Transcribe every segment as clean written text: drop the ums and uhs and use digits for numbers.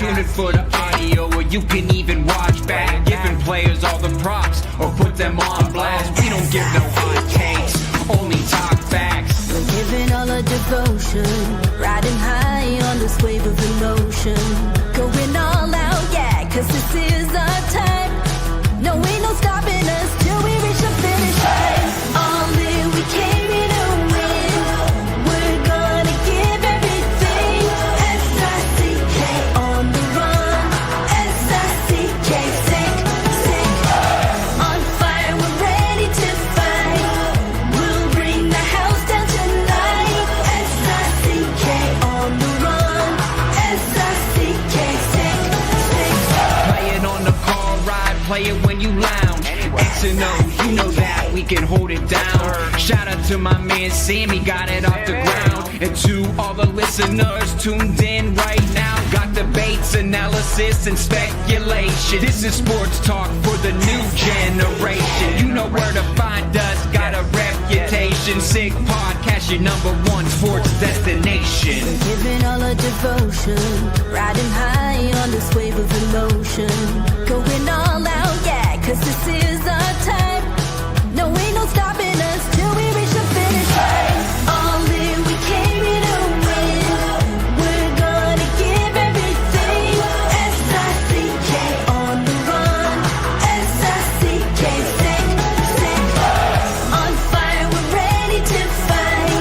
Tune in for the audio, or you can even watch back. Giving players all the props, or put them on blast. We don't give no hot takes, only talk facts. We're giving all our devotion, riding high on this wave of emotion. Going all out, yeah, cause this is our time. No, ain't no stopping us till we reach the finish line. All in, we came here to win. We're gonna give everything. S-I-C-K on the run. S-I-C-K, sick, sick. On fire, we're ready to fight. We'll bring the house down tonight. S-I-C-K on the run. S-I-C-K, sick, sick. Play it on the car ride, play it when you lounge. X and O, you know that we can hold it down. Shout out to my man Sammy, got it off the ground. And to all the listeners tuned in right now, got debates, analysis, and speculation. This is sports talk for the new generation. You know where to find us, got a reputation. Sick Podcast, your #1 sports destination. Giving all our devotion, riding high on this wave of emotion. Going all out, yeah, cause this is our time. No, ain't no stopping us till we reach the finish line. All in, we came here to win. We're gonna give everything. S-I-C-K on the run. S-I-C-K, sick, sick. On fire, we're ready to fight.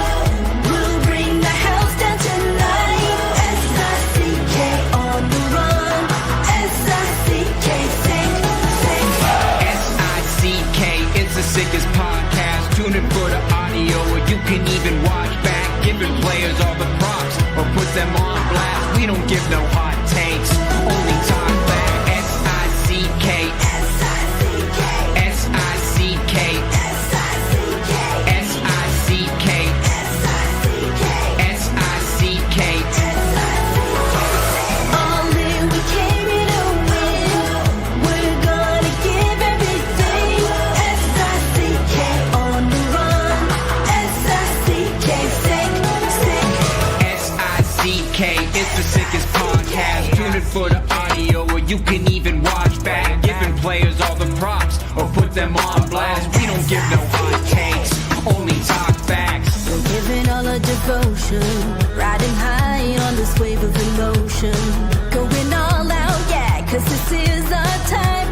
We'll bring the house down tonight. S-I-C-K on the run. S-I-C-K, sick, sick. S-I-C-K is the sickest podcast. Tune in for the audio, or you can even watch back. Giving players all the props, or put them on blast. We don't give no hot takes, only talk back. S-I-C-K, S-I-C-K, S-I-C-K, S-I-C-K, S-I-C-K, S-I-C-K, S-I-C-K. All in, we came here to win. We're gonna give everything. S-I-C-K on the run. S-I-C-K, sick, sick. S-I-C-K is the sickest podcast. Tune in for the audio, or you can even watch back. Giving players all the props, or put them on blast. We don't give no hot takes, only talk facts. We're giving all our devotion, riding high on this wave of emotion. Going all out, yeah, cause this is our time.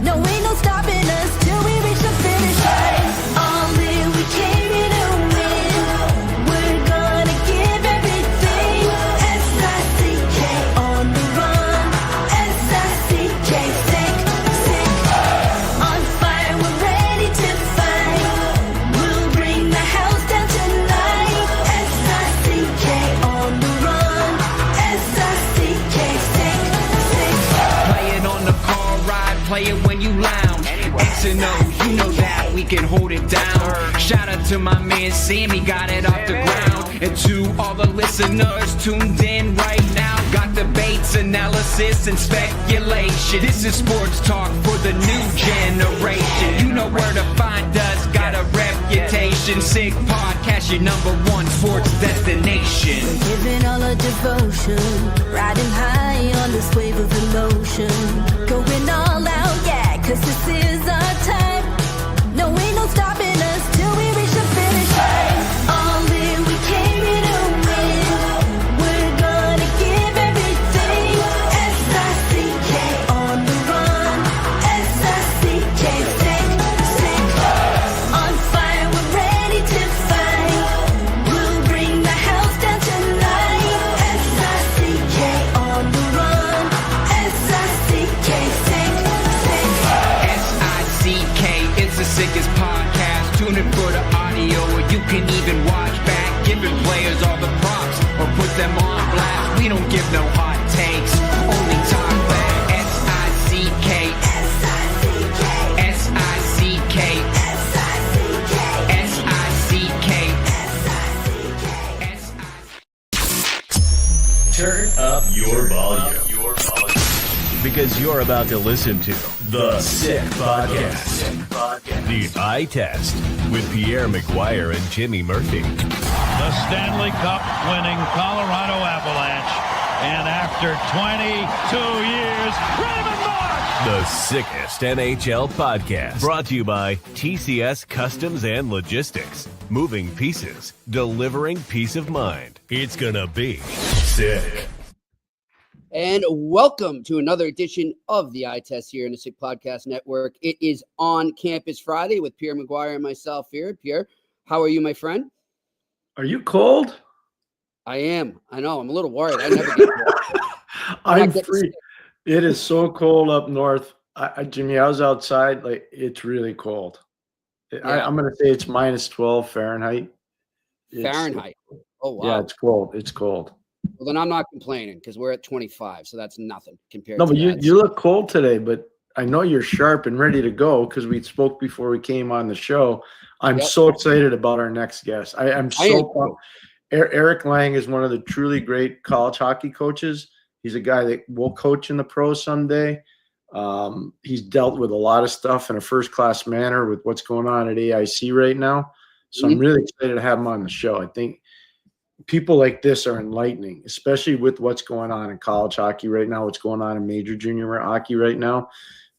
No, ain't no stopping us till we reach the finish line. All in, we came here to win. We're gonna give everything. S-I-C-K on the run. S-I-C-K, sick, sick. On fire, we're ready to fight. We'll bring the house down tonight. S-I-C-K on the run. S-I-C-K, sick, sick. Play it on the car ride, play it when you lounge. X and O, you know that we can hold it down. Shout out to my man Sammy, got it off the ground. And to all the listeners tuned in right now, got debates, analysis, and speculation. This is sports talk for the new generation. You know where to find us, got a reputation. Sick Podcast, your #1 sports destination. Giving all our devotion, riding high on this wave of emotion. Going all out, yeah, cause this is our time. No, ain't no stopping us till we reach the finish line. All in, we came here to win. We're gonna give everything. S-I-C-K on the run. S-I-C-K, sick, sick. On fire, we're ready to fight. We'll bring the house down tonight. S-I-C-K on the run. S-I-C-K, sick, sick. S-I-C-K is the sickest podcast. Tune in for the audio, or you can even watch back. Giving players all the props, or put them on blast. We don't give no hot takes, only talk back. S-I-C-K, S-I-C-K, S-I-C-K, S-I-C-K, S-I-C-K, S-I-C-K. Turn up your volume. Because you're about to listen to The Sick Podcast. The Eye Test with Pierre, McGuire, and Jimmy Murphy. The Stanley Cup winning Colorado Avalanche And after 22 years, Raymond Mark! The sickest NHL podcast. Brought to you by TCS Customs and Logistics. Moving pieces, delivering peace of mind. It's gonna be sick. And welcome to another edition of the Eye Test here in the Sick Podcast Network. It is On Campus Friday with Pierre, McGuire, and myself here. Pierre, how are you, my friend? Are you cold? I am. I know. I'm a little worried. I never get cold. I'm free. It is so cold up north. Jimmy, I was outside. Like, it's really cold. Yeah. I'm going to say it's minus 12 Fahrenheit. Fahrenheit. Oh, wow. Yeah, it's cold. It's cold. Well, then I'm not complaining because we're at 25, so that's nothing compared No, to but that. you look cold today, but I know you're sharp and ready to go because we spoke before we came on the show. I'm so excited about our next guest. I'm so pumped. Eric Lang is one of the truly great college hockey coaches. He's a guy that will coach in the pros someday. He's dealt with a lot of stuff in a first-class manner with what's going on at AIC right now. So I'm really excited to have him on the show. I think people like this are enlightening, especially with what's going on in college hockey right now, what's going on in major junior hockey right now.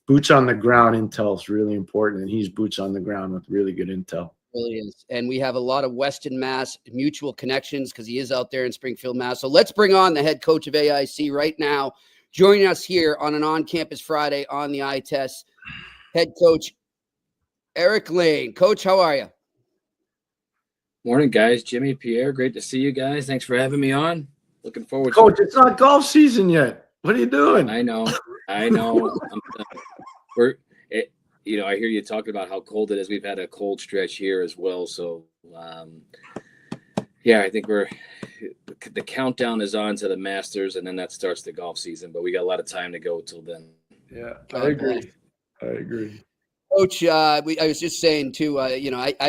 Boots on the ground intel is really important, and he's boots on the ground with really good intel. Really is. And we have a lot of Weston Mass mutual connections because he is out there in Springfield, Mass. So let's bring on the head coach of AIC right now, joining us here on an On-Campus Friday on the Eye Test, head coach Eric Lang. Coach, how are you? Morning, guys. Jimmy, Pierre, great to see you guys. Thanks for having me on. Looking forward Coach, to it. it's not golf season yet. What are you doing? I know. I hear you talking about how cold it is. We've had a cold stretch here as well. So, I think the countdown is on to the Masters, and then that starts the golf season. But we got a lot of time to go till then. Yeah, I agree. Coach, I was just saying too. I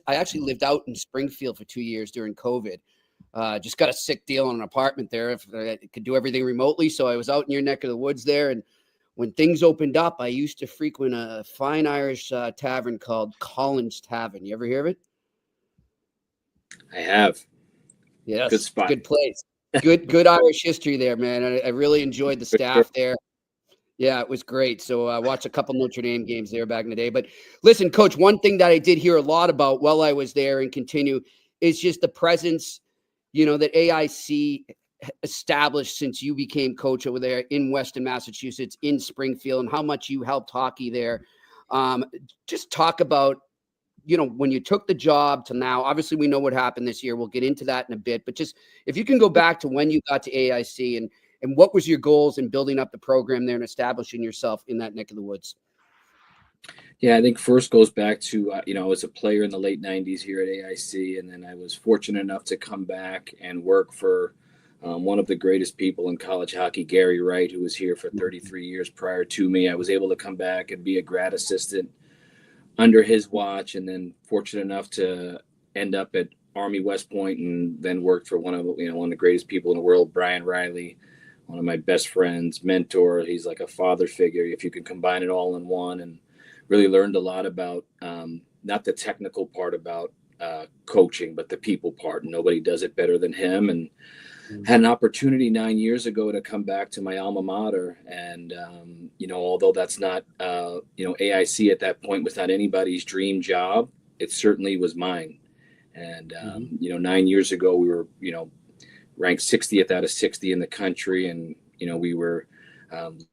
actually lived out in Springfield for 2 years during COVID. Just got a sick deal on an apartment there. If I could do everything remotely, so I was out in your neck of the woods there. And when things opened up, I used to frequent a fine Irish tavern called Collins Tavern. You ever hear of it? I have. Yes, good spot. Good place. Good Irish history there, man. I really enjoyed the staff there. Yeah, it was great. So I watched a couple Notre Dame games there back in the day. But listen, Coach, one thing that I did hear a lot about while I was there and continue is just the presence, that AIC established since you became coach over there in Weston, Massachusetts, in Springfield, and how much you helped hockey there. Just talk about, when you took the job to now. Obviously, we know what happened this year. We'll get into that in a bit. But just if you can go back to when you got to AIC and what was your goals in building up the program there and establishing yourself in that neck of the woods? Yeah, I think first goes back to, I was a player in the late 90s here at AIC, and then I was fortunate enough to come back and work for one of the greatest people in college hockey, Gary Wright, who was here for 33 years prior to me. I was able to come back and be a grad assistant under his watch, and then fortunate enough to end up at Army West Point, and then worked for one of the greatest people in the world, Brian Riley, one of my best friends, mentor. He's like a father figure, if you can combine it all in one, and really learned a lot about not the technical part about coaching, but the people part. Nobody does it better than him. And had an opportunity 9 years ago to come back to my alma mater. And, although that's not, AIC at that point was not anybody's dream job, it certainly was mine. And, 9 years ago, we were, ranked 60th out of 60 in the country. And, we were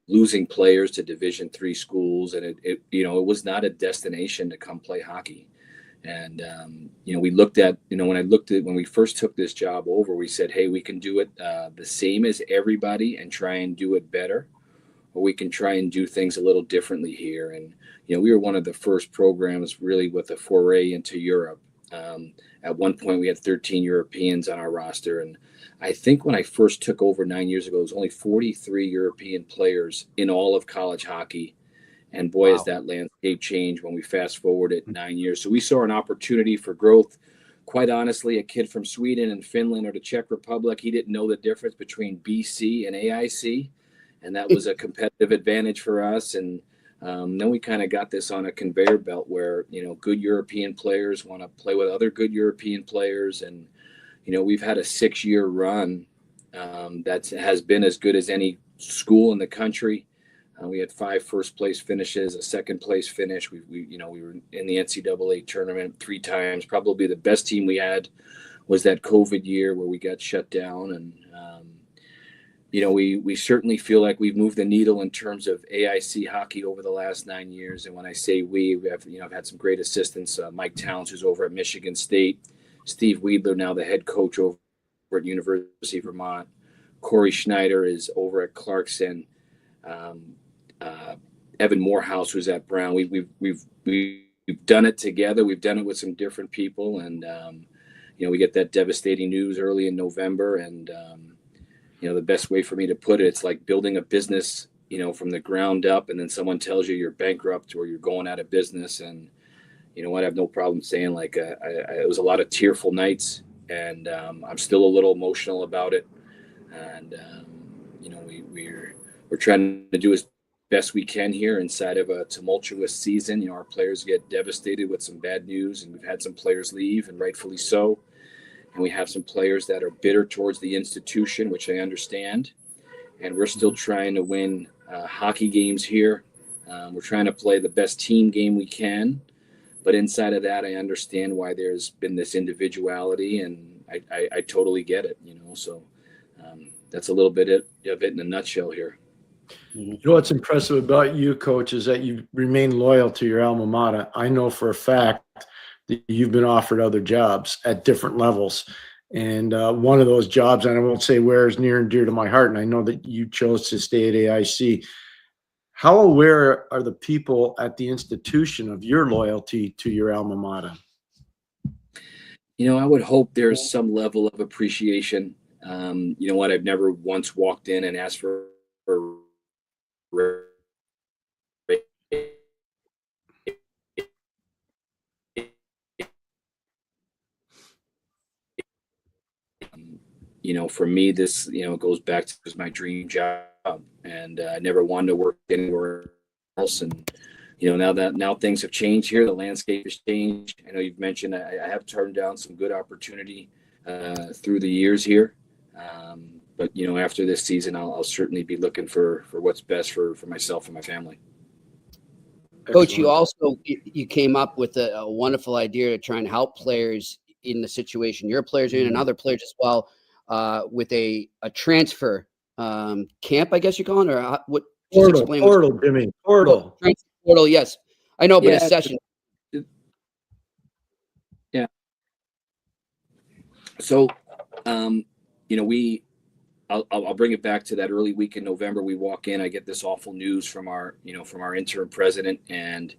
losing players to Division III schools. And it was not a destination to come play hockey. And, we looked at, when we first took this job over, we said, hey, we can do it the same as everybody and try and do it better, or we can try and do things a little differently here. And, we were one of the first programs really with a foray into Europe. At one point we had 13 Europeans on our roster. And I think when I first took over 9 years ago, it was only 43 European players in all of college hockey. And boy, has that landscape changed when we fast forward it 9 years. So we saw an opportunity for growth. Quite honestly, a kid from Sweden and Finland or the Czech Republic, he didn't know the difference between BC and AIC. And that was a competitive advantage for us. And then we kind of got this on a conveyor belt where, good European players want to play with other good European players. And, we've had a 6-year run that has been as good as any school in the country. We had 5 first place finishes, a second place finish. We were in the NCAA tournament 3 times. Probably the best team we had was that COVID year where we got shut down. And, we certainly feel like we've moved the needle in terms of AIC hockey over the last 9 years. And when I say we have, I've had some great assistants. Mike Towns, who's over at Michigan State, Steve Weidler, now the head coach over at University of Vermont. Corey Schneider is over at Clarkson. Evan Morehouse, who's at Brown. We've done it together. We've done it with some different people, and we get that devastating news early in November. And the best way for me to put it, it's like building a business, from the ground up, and then someone tells you you're bankrupt or you're going out of business. And you know what? I have no problem saying it was a lot of tearful nights, and I'm still a little emotional about it. And we're trying to do as best we can here inside of a tumultuous season. Our players get devastated with some bad news, and we've had some players leave, and rightfully so. And we have some players that are bitter towards the institution, which I understand. And we're still trying to win hockey games here. We're trying to play the best team game we can. But inside of that, I understand why there's been this individuality, and I totally get it, So that's a little bit of it in a nutshell here. What's impressive about you, Coach, is that you remain loyal to your alma mater. I know for a fact that you've been offered other jobs at different levels. And one of those jobs, and I won't say where, is near and dear to my heart, and I know that you chose to stay at AIC. How aware are the people at the institution of your loyalty to your alma mater? I would hope there's some level of appreciation. I've never once walked in and asked for for me, this, goes back to my dream job, and I never wanted to work anywhere else. And, now things have changed here. The landscape has changed. I know you've mentioned I have turned down some good opportunity through the years here. But, after this season, I'll certainly be looking for what's best for myself and my family. Coach, you came up with a wonderful idea to try and help players in the situation your players are in, and other players as well, with a transfer camp, I guess you call it, or what? Portal, Jimmy. Portal. Portal, yes. I know, but Yeah. a session. Yeah. So, I'll bring it back to that early week in November. We walk in, I get this awful news from our interim president, and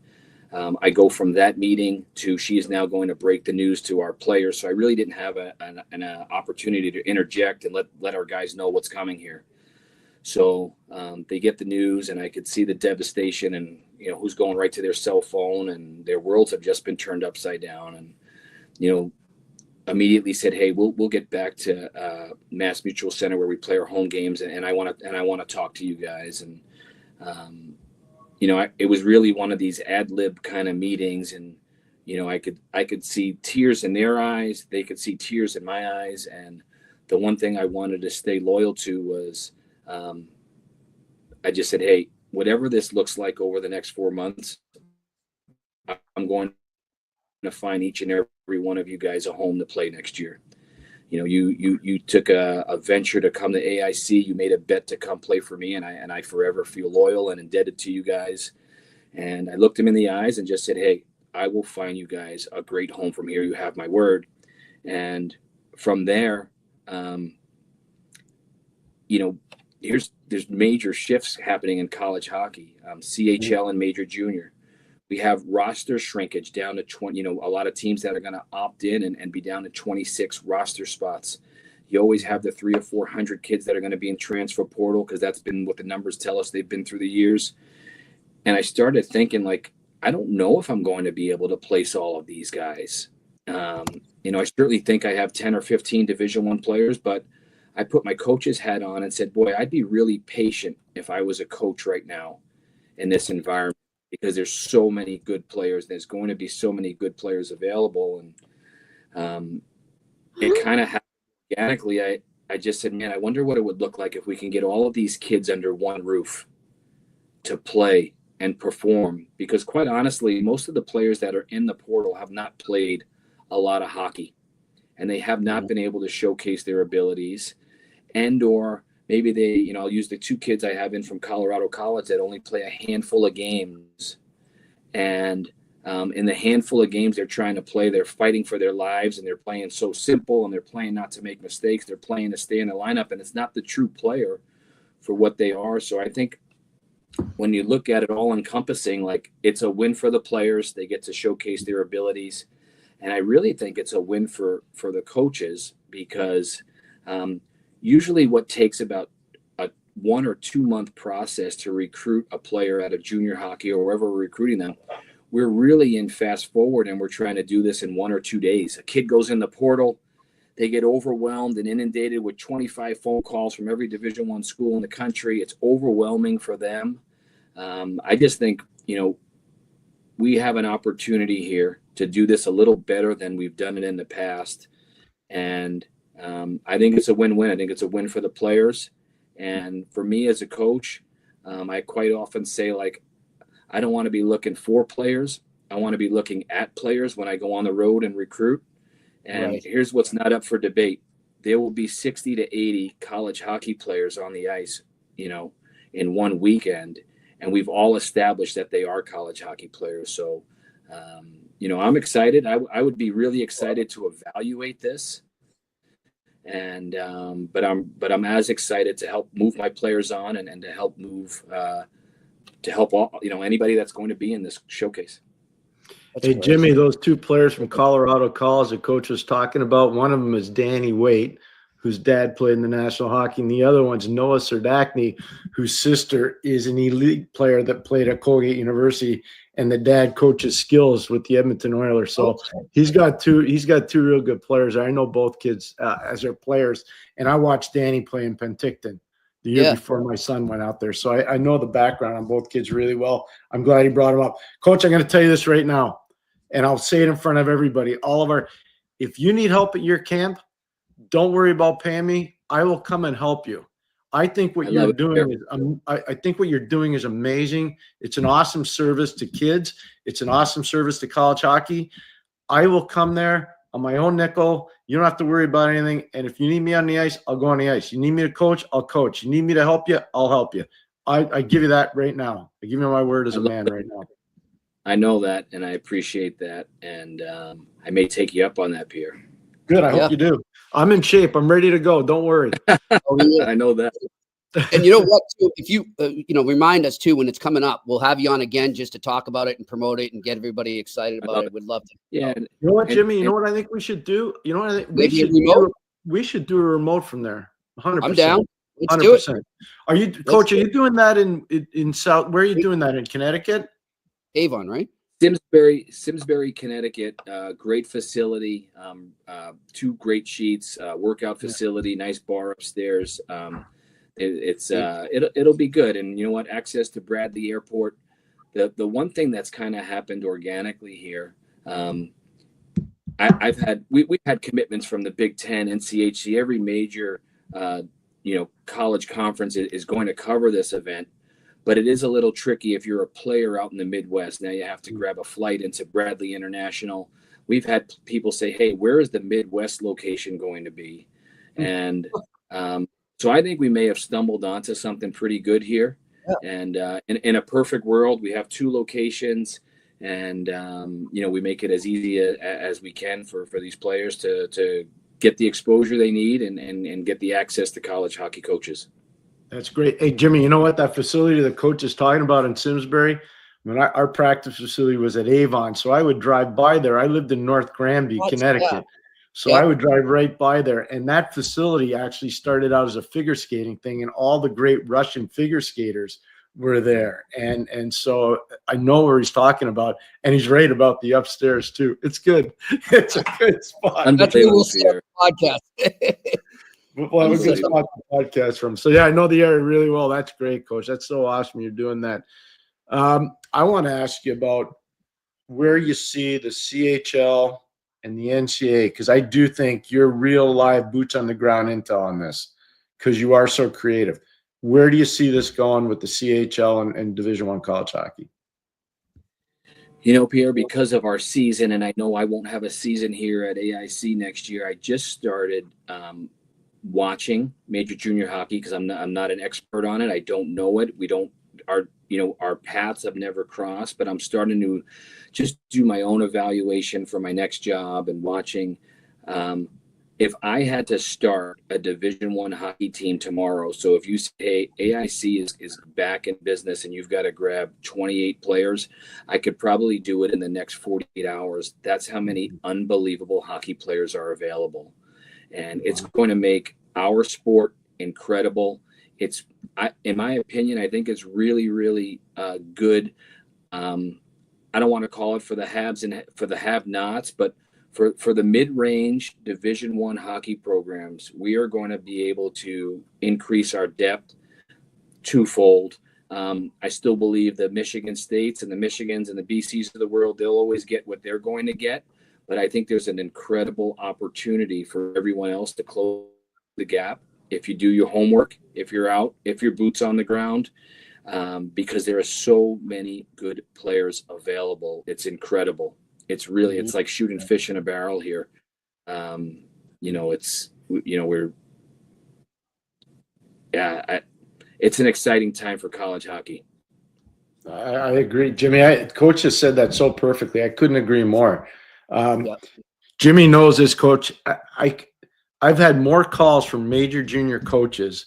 I go from that meeting to she's now going to break the news to our players. So I really didn't have an opportunity to interject and let our guys know what's coming here. So they get the news, and I could see the devastation, and who's going right to their cell phone, and their worlds have just been turned upside down. And immediately said, hey, we'll get back to Mass Mutual Center where we play our home games, and I want to talk to you guys. And it was really one of these ad lib kind of meetings, and I could see tears in their eyes, they could see tears in my eyes. And the one thing I wanted to stay loyal to was I just said, hey, whatever this looks like over the next 4 months, I'm going to find each and every one of you guys a home to play next year. You took a venture to come to AIC. You made a bet to come play for me, and I forever feel loyal and indebted to you guys. And I looked him in the eyes and just said, hey, I will find you guys a great home from here. You have my word. And from there, there's major shifts happening in college hockey, CHL and major junior. We have roster shrinkage down to 20, a lot of teams that are going to opt in and be down to 26 roster spots. You always have the 300 or 400 kids that are going to be in transfer portal, because that's been what the numbers tell us they've been through the years. And I started thinking, I don't know if I'm going to be able to place all of these guys. I certainly think I have 10 or 15 Division I players, but I put my coach's hat on and said, boy, I'd be really patient if I was a coach right now in this environment, because there's so many good players. There's going to be so many good players available. And it kind of happened organically. I just said, man, I wonder what it would look like if we can get all of these kids under one roof to play and perform. Because quite honestly, most of the players that are in the portal have not played a lot of hockey, and they have not been able to showcase their abilities. And or maybe they, you know, I'll use the 2 kids I have in from Colorado College that only play a handful of games. And in the handful of games they're trying to play, they're fighting for their lives, and they're playing so simple, and they're playing not to make mistakes. They're playing to stay in the lineup, and it's not the true player for what they are. So I think when you look at it all encompassing, like, it's a win for the players. They get to showcase their abilities. And I really think it's a win for the coaches, because usually what takes about a 1 or 2 month process to recruit a player out of junior hockey or wherever we're recruiting them, we're really in fast forward, and we're trying to do this in 1 or 2 days. A kid goes in the portal, they get overwhelmed and inundated with 25 phone calls from every Division I school in the country. It's overwhelming for them. I just think, you know, we have an opportunity here to do this a little better than we've done it in the past. And I think it's a win-win. I think it's a win for the players. And for me as a coach, I quite often say, like, I don't want to be looking for players. I want to be looking at players when I go on the road and recruit. And here's what's not up for debate. There will be 60 to 80 college hockey players on the ice, you know, in one weekend. And we've all established that they are college hockey players. So, you know, I'm excited. I would be really excited to evaluate this. And but I'm as excited to help move my players on, and to help move to help all, you know, anybody that's going to be in this showcase. Hey, Jimmy, those 2 players from Colorado College the coach was talking about, one of them is Danny Waite, whose dad played in the National Hockey, and the other one's Noah Serdachny, whose sister is an elite player that played at Colgate University, and the dad coaches skills with the Edmonton Oilers. So he's got two real good players. I know both kids as their players, and I watched Danny play in Penticton the year before my son went out there. So I know the background on both kids really well. I'm glad he brought them up. Coach, I'm going to tell you this right now, and I'll say it in front of everybody. If you need help at your camp, don't worry about paying me. I will come and help you. I think what you're doing is I think what you're doing is amazing. It's an awesome service to kids. It's an awesome service to college hockey. I will come there on my own nickel. You don't have to worry about anything. And if you need me on the ice, I'll go on the ice. You need me to coach, I'll coach. You need me to help you, I'll help you. I give you that right now. I give you my word as a man right now. I know that, and I appreciate that. And I may take you up on that, Pierre. Good. I hope you do. I'm in shape. I'm ready to go. Don't worry. I know that. And you know what, too, if you, you know, remind us too, when it's coming up, we'll have you on again just to talk about it and promote it and get everybody excited about it. We'd love to. Yeah. You know what, Jimmy? You know what I think we should do? You know what I think? We should do a remote from there. 100%. I'm down. Let's 100%. do it. Are you, Coach, are you doing that in South? Where are you doing that? In Connecticut? Avon, right? Simsbury, Connecticut. Great facility. 2 great sheets. Workout facility. Nice bar upstairs. It'll be good. And you know what? Access to Bradley Airport. The one thing that's kind of happened organically here. We've had commitments from the Big Ten, NCHC. Every major college conference is going to cover this event. But it is a little tricky if you're a player out in the Midwest. Now you have to grab a flight into Bradley International. We've had people say, hey, where is the Midwest location going to be? And so I think we may have stumbled onto something pretty good here. Yeah. And in a perfect world, we have 2 locations. And, we make it as easy as we can for these players to get the exposure they need and get the access to college hockey coaches. That's great. Hey, Jimmy, you know what? That facility the coach is talking about in Simsbury, our practice facility was at Avon, so I would drive by there. I lived in North Granby, Connecticut. So I would drive right by there. And that facility actually started out as a figure skating thing, and all the great Russian figure skaters were there. And so I know where he's talking about, and he's right about the upstairs too. It's good. It's a good spot. That's where we'll start the podcast. Well, we can start the podcast from. So, yeah, I know the area really well. That's great, Coach. That's so awesome you're doing that. I want to ask you about where you see the CHL and the NCAA, because I do think you're real live boots on the ground intel on this, because you are so creative. Where do you see this going with the CHL and Division I college hockey? You know, Pierre, because of our season, and I know I won't have a season here at AIC next year, I just started watching major junior hockey because I'm not an expert on it. I don't know it. Our paths have never crossed, but I'm starting to just do my own evaluation for my next job and watching. If I had to start a Division I hockey team tomorrow, so if you say AIC is back in business and you've got to grab 28 players, I could probably do it in the next 48 hours. That's how many unbelievable hockey players are available. And it's going to make our sport incredible. In my opinion, I think it's really, really good. I don't want to call it for the haves and for the have-nots, but for the mid-range Division I hockey programs, we are going to be able to increase our depth twofold. I still believe the Michigan States and the Michigans and the BCs of the world, they'll always get what they're going to get. But I think there's an incredible opportunity for everyone else to close the gap. If you do your homework, if you're out, if your boots on the ground, because there are so many good players available. It's incredible. It's really, it's like shooting fish in a barrel here. It's an exciting time for college hockey. I agree, Jimmy. Coach has said that so perfectly. I couldn't agree more. Jimmy knows this, Coach. I've had more calls from major junior coaches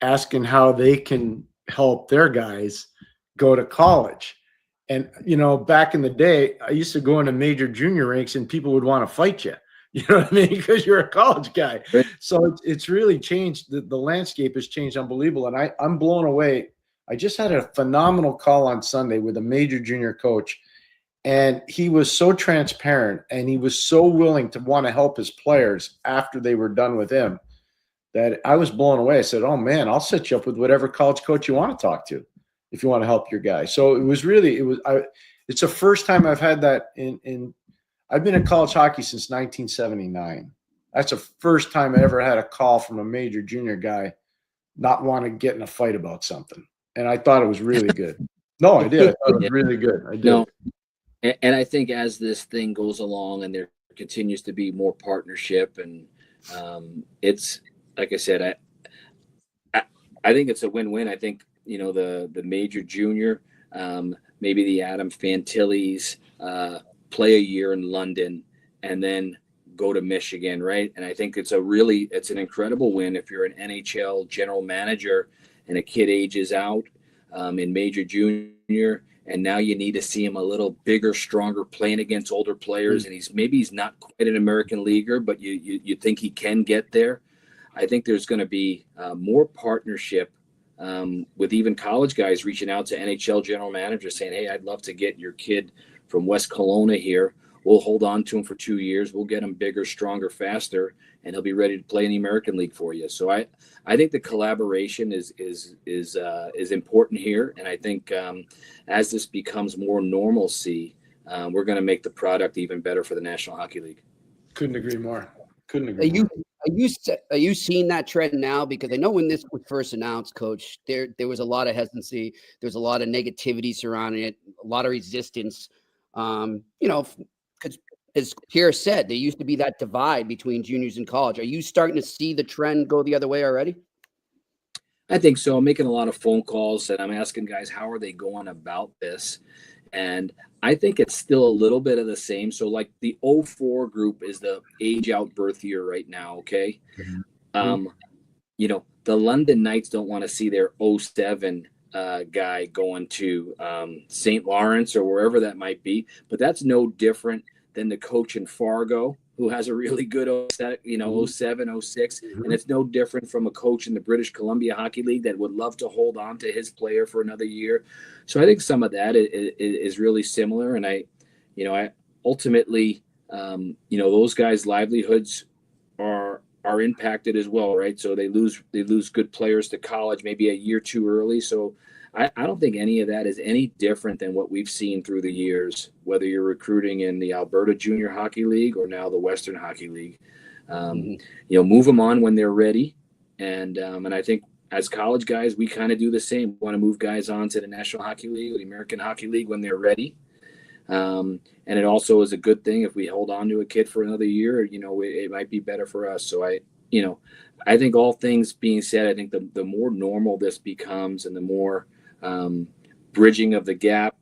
asking how they can help their guys go to college. And, back in the day, I used to go into major junior ranks and people would want to fight you. You know what I mean? Because you're a college guy. Right. So it's really changed. The landscape has changed unbelievable. And I'm blown away. I just had a phenomenal call on Sunday with a major junior coach. And he was so transparent and he was so willing to want to help his players after they were done with him that I was blown away. I said, oh, man, I'll set you up with whatever college coach you want to talk to if you want to help your guy. So it's the first time I've had that I've been in college hockey since 1979. That's the first time I ever had a call from a major junior guy not want to get in a fight about something. And I thought it was really good. No, I did. I thought it was really good. I did. No. And I think as this thing goes along and there continues to be more partnership and it's, like I said, I think it's a win-win. I think, the major junior, maybe the Adam Fantillis play a year in London and then go to Michigan, right? And I think it's an incredible win if you're an NHL general manager and a kid ages out in major junior, and now you need to see him a little bigger, stronger, playing against older players, and he's not quite an American leaguer, but you think he can get there. I think there's going to be more partnership with even college guys reaching out to NHL general managers saying, hey, I'd love to get your kid from West Kelowna here. We'll hold on to him for 2 years. We'll get him bigger, stronger, faster, and he'll be ready to play in the American League for you. So I think the collaboration is important here, and I think as this becomes more normalcy, we're going to make the product even better for the National Hockey League. Couldn't agree more. Are you seeing that trend now? Because I know when this was first announced, Coach, there was a lot of hesitancy. There's a lot of negativity surrounding it, a lot of resistance. Because as Pierre said, there used to be that divide between juniors and college. Are you starting to see the trend go the other way already? I think so. I'm making a lot of phone calls and I'm asking guys, how are they going about this? And I think it's still a little bit of the same. So like the 04 group is the age out birth year right now. Okay. The London Knights don't want to see their 07 guy going to St. Lawrence or wherever that might be, but that's no different than the coach in Fargo who has a really good 07, 06, and it's no different from a coach in the British Columbia Hockey League that would love to hold on to his player for another year. So I think some of that is really similar, and I ultimately, those guys' livelihoods are impacted as well, right? So they lose good players to college maybe a year too early. So I don't think any of that is any different than what we've seen through the years, whether you're recruiting in the Alberta Junior Hockey League or now the Western Hockey League. Move them on when they're ready. And I think as college guys, we kind of do the same. We want to move guys on to the National Hockey League or the American Hockey League when they're ready. And it also is a good thing if we hold on to a kid for another year, it might be better for us. So I think all things being said, I think the more normal this becomes and the more bridging of the gap,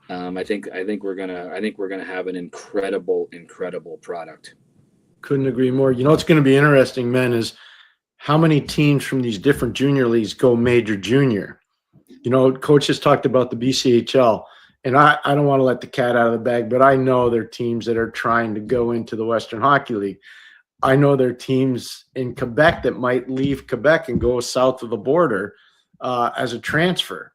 I think we're gonna have an incredible product. Couldn't agree more. What's going to be interesting, men, is how many teams from these different junior leagues go major junior. Coach has talked about the BCHL, and I don't want to let the cat out of the bag, but I know there are teams that are trying to go into the Western Hockey League. I know there are teams in Quebec that might leave Quebec and go south of the border as a transfer.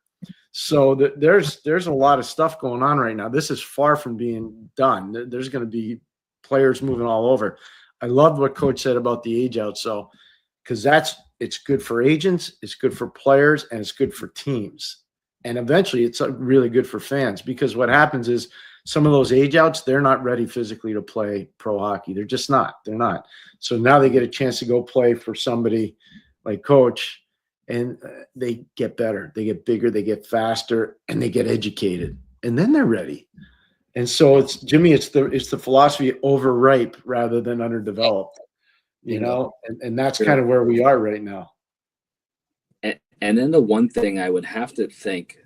So there's a lot of stuff going on right now. This is far from being done. There's going to be players moving all over. I loved what Coach said about the age out. So, because it's good for agents, it's good for players, and it's good for teams. And eventually it's really good for fans, because what happens is some of those age outs, they're not ready physically to play pro hockey. They're just not. They're not. So now they get a chance to go play for somebody like Coach, and they get better. They get bigger, they get faster, and they get educated. And then they're ready. And so it's the philosophy overripe rather than underdeveloped, and that's kind of where we are right now. And then the one thing I would have to think,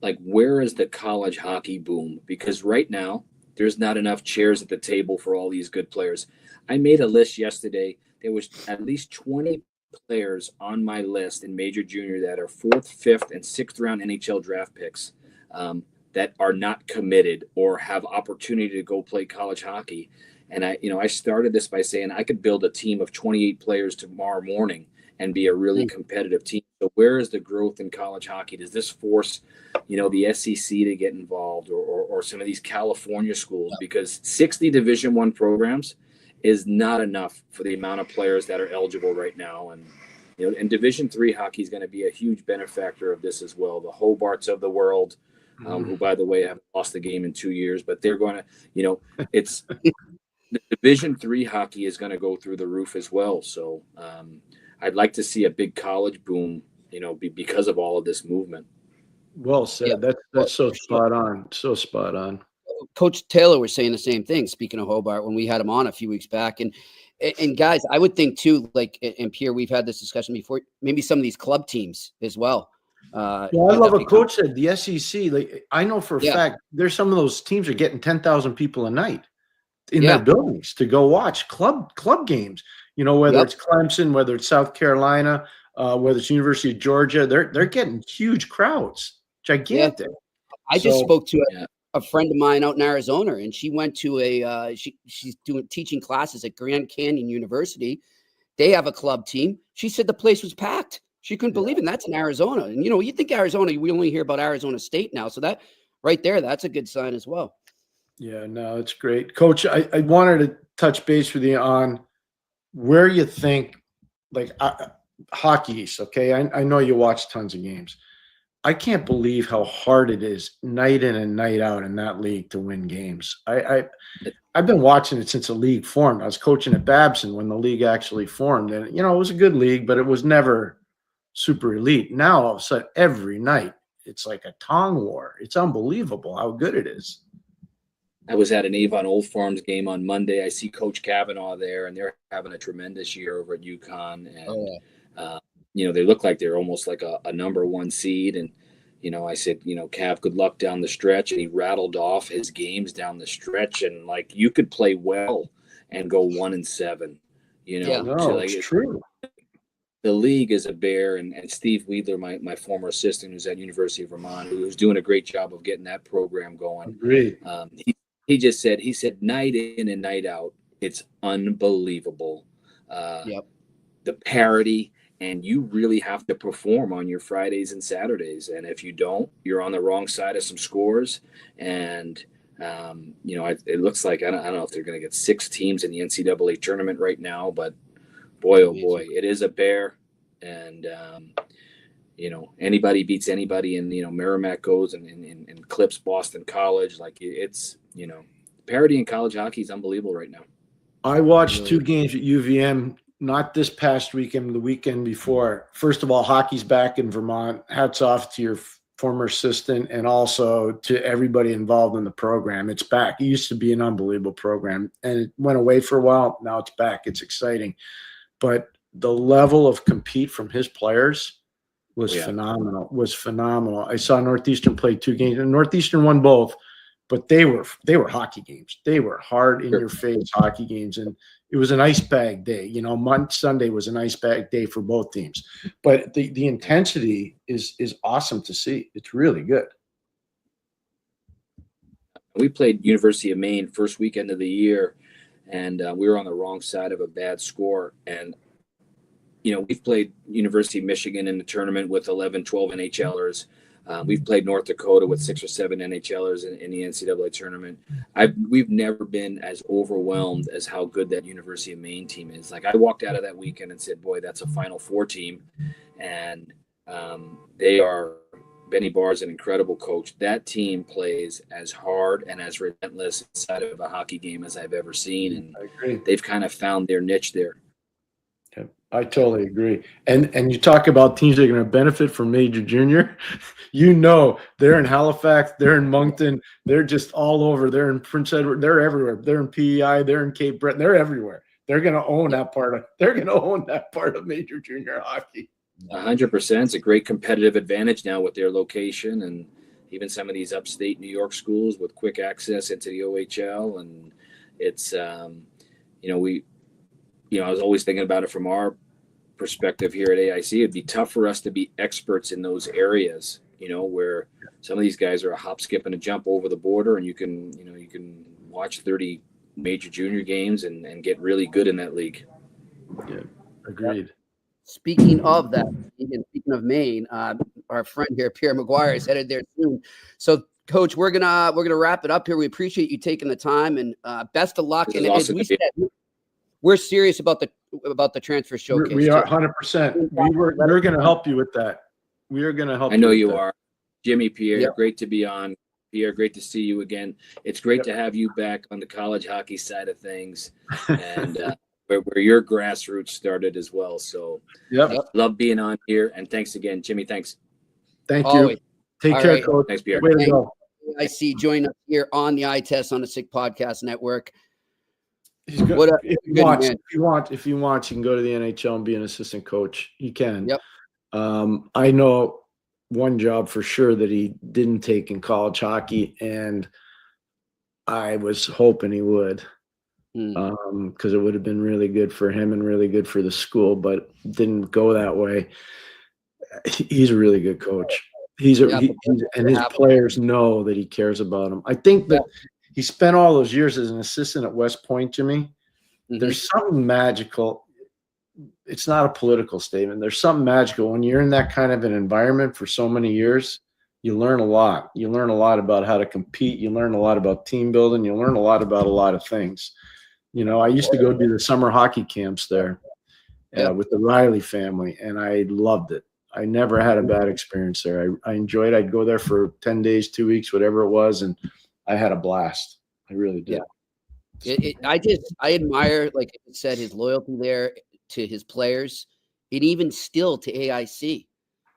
like, where is the college hockey boom? Because right now there's not enough chairs at the table for all these good players. I made a list yesterday. There was at least 20 players on my list in major junior that are 4th, 5th, and 6th round NHL draft picks that are not committed or have opportunity to go play college hockey. And I started this by saying I could build a team of 28 players tomorrow morning and be a really competitive team. So where is the growth in college hockey? Does this force, the SEC to get involved or some of these California schools? Because 60 Division I programs is not enough for the amount of players that are eligible right now. And Division III hockey is going to be a huge benefactor of this as well. The Hobarts of the world, who, by the way, have lost the game in 2 years, but they're going to, it's the Division III hockey is going to go through the roof as well. So I'd like to see a big college boom, because of all of this movement. Well said. Yeah. That's so spot on. So spot on. Coach Taylor was saying the same thing, speaking of Hobart, when we had him on a few weeks back. And guys, I would think too, like, and Pierre, we've had this discussion before, maybe some of these club teams as well. I love what Coach said. The SEC, like, I know for a fact there's some of those teams are getting 10,000 people a night in their buildings to go watch club games. Whether it's Clemson, whether it's South Carolina, whether it's University of Georgia, they're getting huge crowds, gigantic. Yeah. I just spoke to a friend of mine out in Arizona, and she went to she's teaching classes at Grand Canyon University. They have a club team. She said the place was packed. She couldn't believe it. And that's in Arizona. And, you think Arizona, we only hear about Arizona State now. So that right there, that's a good sign as well. Yeah, no, it's great. Coach, I wanted to touch base with you on where you think, like, Hockey East, okay? I know you watch tons of games. I can't believe how hard it is night in and night out in that league to win games. I've been watching it since the league formed. I was coaching at Babson when the league actually formed. And, it was a good league, but it was never super elite. Now, all of a sudden, every night, it's like a tongue war. It's unbelievable how good it is. I was at an Avon Old Farms game on Monday. I see Coach Kavanaugh there, and they're having a tremendous year over at UConn. And, they look like they're almost like a number one seed. And, I said, Cav, good luck down the stretch. And he rattled off his games down the stretch. And, like, you could play well and go 1-7, it's true. The league is a bear, and Steve Weidler, my former assistant, who's at University of Vermont, who's doing a great job of getting that program going. Agreed. He said night in and night out, it's unbelievable. The parity, and you really have to perform on your Fridays and Saturdays. And if you don't, you're on the wrong side of some scores. And, it looks like, I don't know if they're going to get 6 teams in the NCAA tournament right now, but boy, oh boy, it is a bear. And, anybody beats anybody, and Merrimack goes and clips Boston College. Like it's parity in college hockey is unbelievable right now. I watched 2 games at UVM, not this past weekend, the weekend before. First of all, hockey's back in Vermont. Hats off to your former assistant and also to everybody involved in the program. It's back. It used to be an unbelievable program, and it went away for a while. Now it's back. It's exciting. But the level of compete from his players was phenomenal. I saw Northeastern play 2 games, and Northeastern won both. But they were hockey games. They were hard in your face hockey games, and it was an ice bag day. Sunday was an ice bag day for both teams. But the intensity is awesome to see. It's really good. We played University of Maine first weekend of the year, and we were on the wrong side of a bad score. And we've played University of Michigan in the tournament with 11, 12 NHLers. We've played North Dakota with 6 or 7 NHLers in the NCAA tournament. We've never been as overwhelmed as how good that University of Maine team is. Like, I walked out of that weekend and said, boy, that's a Final Four team. And Benny Barr is an incredible coach. That team plays as hard and as relentless inside of a hockey game as I've ever seen. And I agree. They've kind of found their niche there. I totally agree. And you talk about teams that are going to benefit from Major Junior. They're in Halifax, they're in Moncton, they're just all over. They're in Prince Edward, they're everywhere. They're in PEI, they're in Cape Breton, they're everywhere. They're going to own that part of Major Junior hockey. 100%. It's a great competitive advantage now with their location, and even some of these upstate New York schools with quick access into the OHL. And it's I was always thinking about it from our perspective here at AIC. It'd be tough for us to be experts in those areas, where some of these guys are a hop, skip, and a jump over the border, and you can watch 30 major junior games and get really good in that league. Yeah, agreed. Speaking of that, speaking of Maine, our friend here, Pierre McGuire, is headed there soon. So, Coach, we're gonna wrap it up here. We appreciate you taking the time, and best of luck. And as we said, we're serious about the transfer showcase. We are 100%. We're going to help you with that. We are going to help. I know you are, Jimmy, Pierre. Yep. Great to be on. Pierre, great to see you again. It's great to have you back on the college hockey side of things, and where your grassroots started as well. So, love being on here, and thanks again, Jimmy. Thanks. Thank you. Take care, Coach. Thanks, Pierre. Way to go. AIC, join us here on the iTest on the Sick Podcast Network. He's good. If you want, you can go to the NHL and be an assistant coach. You can. Yep. I know one job for sure that he didn't take in college hockey, and I was hoping he would, because it would have been really good for him and really good for the school, but didn't go that way. He's a really good coach. And his players know that he cares about them. I think that he spent all those years as an assistant at West Point, Jimmy. Mm-hmm. There's something magical. It's not a political statement. There's something magical when you're in that kind of an environment for so many years. You learn a lot. You learn a lot about how to compete. You learn a lot about team building. You learn a lot about a lot of things. I used to go do the summer hockey camps there with the Riley family, and I loved it. I never had a bad experience there. I enjoyed it. I'd go there for 10 days, 2 weeks, whatever it was, and I had a blast. I really did. Yeah. I admire, like I said, his loyalty there to his players, and even still to AIC.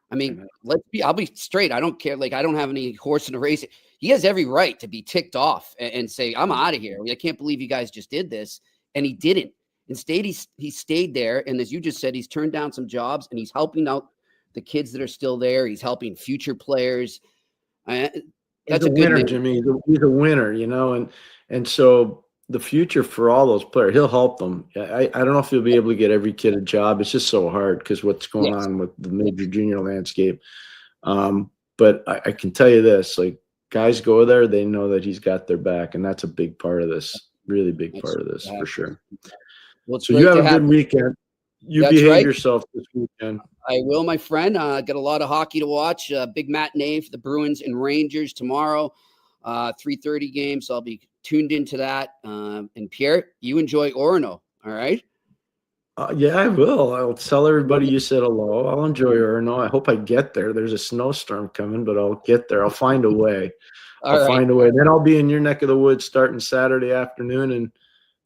I mean, I'll be straight. I don't care. Like, I don't have any horse in the race. He has every right to be ticked off and say, I'm out of here. I can't believe you guys just did this. And he didn't. Instead, he stayed there. And as you just said, he's turned down some jobs, and he's helping out the kids that are still there. He's helping future players. That's a winner, Jimmy. He's a winner, and so the future for all those players, he'll help them. I don't know if he'll be able to get every kid a job. It's just so hard because what's going on with the major junior landscape. But I can tell you this, like, guys go there, they know that he's got their back, and that's a big part of this, really big part of this for sure. Well, so you have a good weekend. You behave yourself this weekend. I will, my friend. Got a lot of hockey to watch. Big matinee for the Bruins and Rangers tomorrow, 3:30 game. So I'll be tuned into that. And Pierre, you enjoy Orono, all right? Yeah, I will. I'll tell everybody you said hello. I'll enjoy Erno. I hope I get there. There's a snowstorm coming, but I'll get there. I'll find a way. All right. Find a way. Then I'll be in your neck of the woods starting Saturday afternoon, and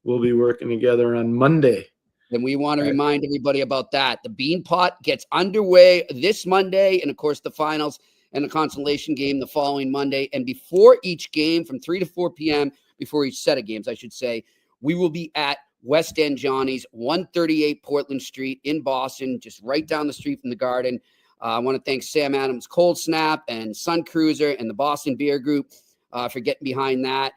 we'll be working together on Monday. And we want to remind everybody about that. The Bean Pot gets underway this Monday, and of course the finals and the consolation game the following Monday. And before each game, from 3 to 4 p.m., before each set of games, I should say, we will be at West End Johnny's, 138 Portland Street in Boston, just right down the street from the Garden. I want to thank Sam Adams, Cold Snap, and Sun Cruiser, and the Boston Beer Group for getting behind that.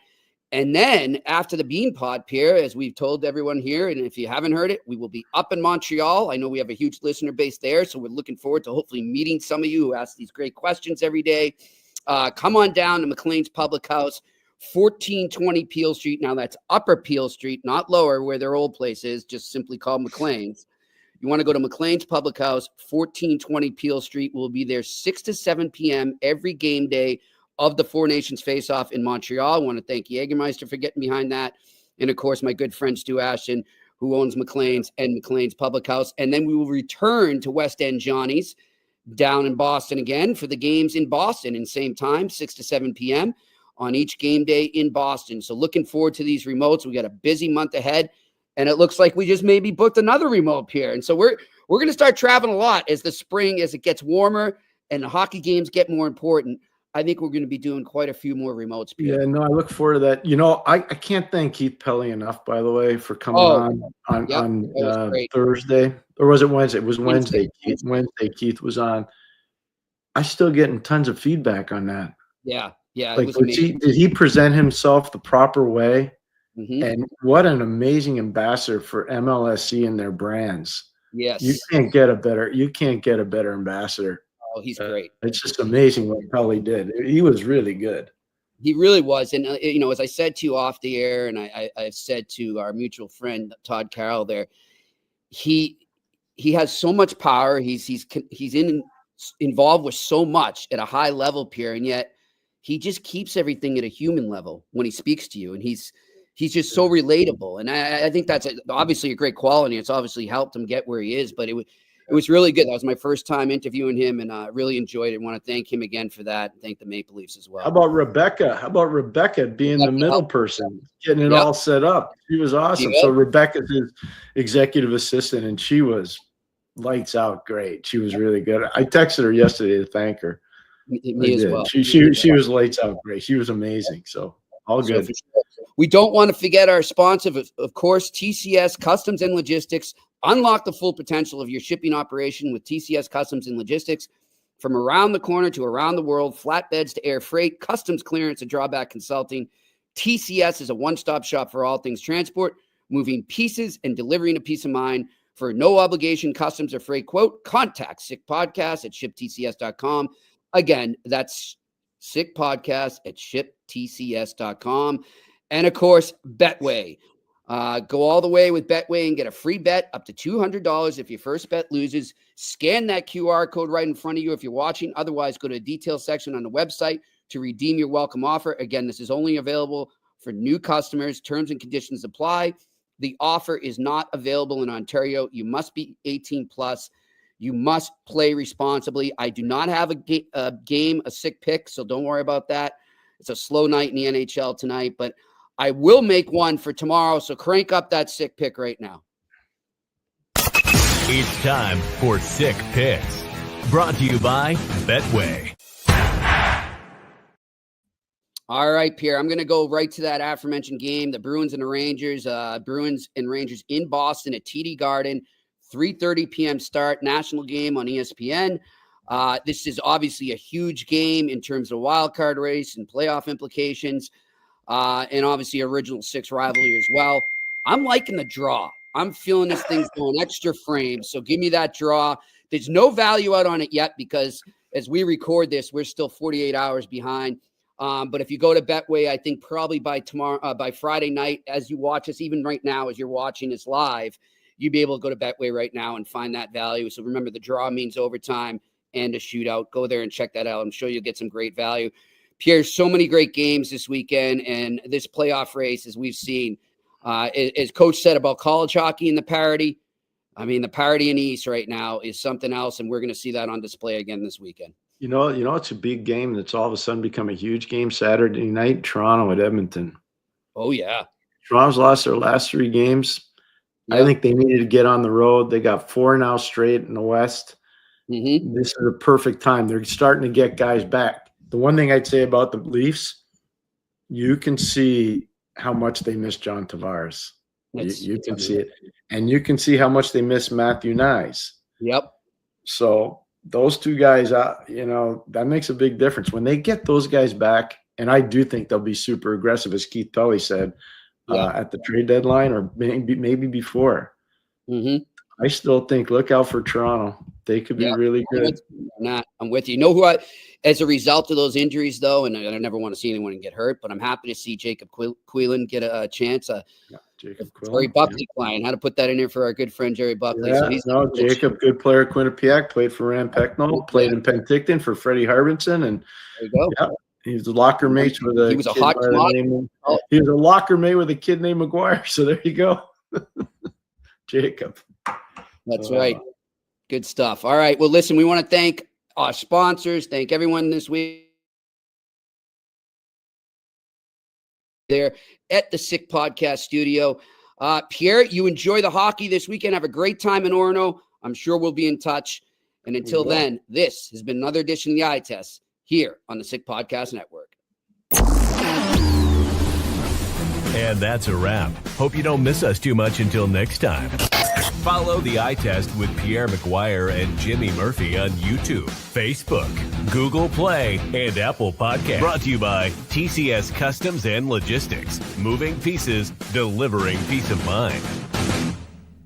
And then after the Bean Pod, Pierre, as we've told everyone here, and if you haven't heard it, we will be up in Montreal. I know we have a huge listener base there, so we're looking forward to hopefully meeting some of you who ask these great questions every day. Come on down to McLean's Public House, 1420 Peel Street. Now that's Upper Peel Street, not lower, where their old place is, just simply called McLean's. You want to go to McLean's Public House, 1420 Peel Street. We'll be there 6 to 7 p.m. every game day of the Four Nations Face-Off in Montreal. I want to thank Jägermeister for getting behind that. And, of course, my good friend Stu Ashton, who owns McLean's and McLean's Public House. And then we will return to West End Johnny's down in Boston again for the games in Boston in same time, 6 to 7 p.m. on each game day in Boston. So looking forward to these remotes. We got a busy month ahead, and it looks like we just maybe booked another remote here. And so we're going to start traveling a lot as the spring, as it gets warmer and the hockey games get more important. I think we're going to be doing quite a few more remotes, Pierre. Yeah, no, I look forward to that. You know, I can't thank Keith Pelly enough, by the way, for coming on Thursday. Or was it Wednesday? It was Wednesday. Keith was on. I still getting tons of feedback on that. Yeah. Like, did he present himself the proper way? Mm-hmm. And what an amazing ambassador for MLSC and their brands. Yes. You can't get a better ambassador. Oh, he's great. It's just amazing what Pelly did. He was really good. He really was. And, as I said to you off the air, and I've said to our mutual friend, Todd Carroll there, he has so much power. He's involved with so much at a high level, Pierre, and yet he just keeps everything at a human level when he speaks to you. And he's just so relatable. And I think that's obviously a great quality. It's obviously helped him get where he is, but it was really good. That was my first time interviewing him, and I really enjoyed it. I want to thank him again for that, and thank the Maple Leafs as well. How about Rebecca being the middle person, getting it all set up? She was awesome. So Rebecca's his executive assistant, and she was lights out great. She was really good. I texted her yesterday to thank her. Me as well. She was lights out great. She was amazing. So all good. We don't want to forget our sponsor, of course, TCS Customs and Logistics. Unlock the full potential of your shipping operation with TCS Customs and Logistics. From around the corner to around the world, flatbeds to air freight, customs clearance and drawback consulting, TCS is a one-stop shop for all things transport, moving pieces and delivering a peace of mind. For no obligation customs or freight quote, contact sickpodcast at shiptcs.com. Again, that's sickpodcast at shiptcs.com. And, of course, Betway. Go all the way with Betway and get a free bet up to $200 if your first bet loses. Scan that QR code right in front of you if you're watching. Otherwise, go to the details section on the website to redeem your welcome offer. Again, this is only available for new customers. Terms and conditions apply. The offer is not available in Ontario. You must be 18 plus. You must play responsibly. I do not have a sick pick, so don't worry about that. It's a slow night in the NHL tonight, but I will make one for tomorrow, so crank up that sick pick right now. It's time for Sick Picks, brought to you by Betway. All right, Pierre, I'm going to go right to that aforementioned game, the Bruins and the Rangers. Bruins and Rangers in Boston at TD Garden, 3:30 p.m. start, national game on ESPN. This is obviously a huge game in terms of wild card race and playoff implications. And obviously original six rivalry as well. I'm liking the draw. I'm feeling this thing's going extra frames. So give me that draw. There's no value out on it yet because as we record this, we're still 48 hours behind. But if you go to Betway, I think probably by Friday night, as you watch us, even right now, as you're watching this live, you'd be able to go to Betway right now and find that value. So remember, the draw means overtime and a shootout. Go there and check that out. I'm sure you'll get some great value. Pierre, so many great games this weekend, and this playoff race, as we've seen, as Coach said about college hockey and the parity, I mean, the parity in the East right now is something else, and we're going to see that on display again this weekend. You know, it's a big game that's all of a sudden become a huge game Saturday night, Toronto at Edmonton. Oh, yeah. Toronto's lost their last 3 games. Yep. I think they needed to get on the road. They got 4 now straight in the West. Mm-hmm. This is a perfect time. They're starting to get guys back. The one thing I'd say about the Leafs, you can see how much they miss John Tavares. You can see it. And you can see how much they miss Matthew Nyes. Yep. So those 2 guys, that makes a big difference. When they get those guys back, and I do think they'll be super aggressive, as Keith Tully said, at the trade deadline or maybe before. Mm-hmm. I still think look out for Toronto. They could be really good. I'm with you. You know who as a result of those injuries, though, and I never want to see anyone get hurt, but I'm happy to see Jacob Quillen get a chance. Jacob Quillen. Jerry Buckley client. How to put that in there for our good friend Jerry Buckley. Yeah, Jacob, good player at Quinnipiac, played for Rand Pecknold, played in Penticton for Freddie Harbinson, and there you go. Yeah, he was a locker mate with a. He was a hot name. He was a locker mate with a kid named McGuire. So there you go, Jacob. That's right. Good stuff. All right. Well, listen, we want to thank our sponsors. Thank everyone this week there at the Sick Podcast studio. Pierre, you enjoy the hockey this weekend. Have a great time in Orono. I'm sure we'll be in touch. And until then, this has been another edition of the Eye Test here on the Sick Podcast Network. And that's a wrap. Hope you don't miss us too much until next time. Follow the Eye Test with Pierre McGuire and Jimmy Murphy on YouTube, Facebook, Google Play, and Apple Podcasts. Brought to you by TCS Customs and Logistics. Moving pieces, delivering peace of mind.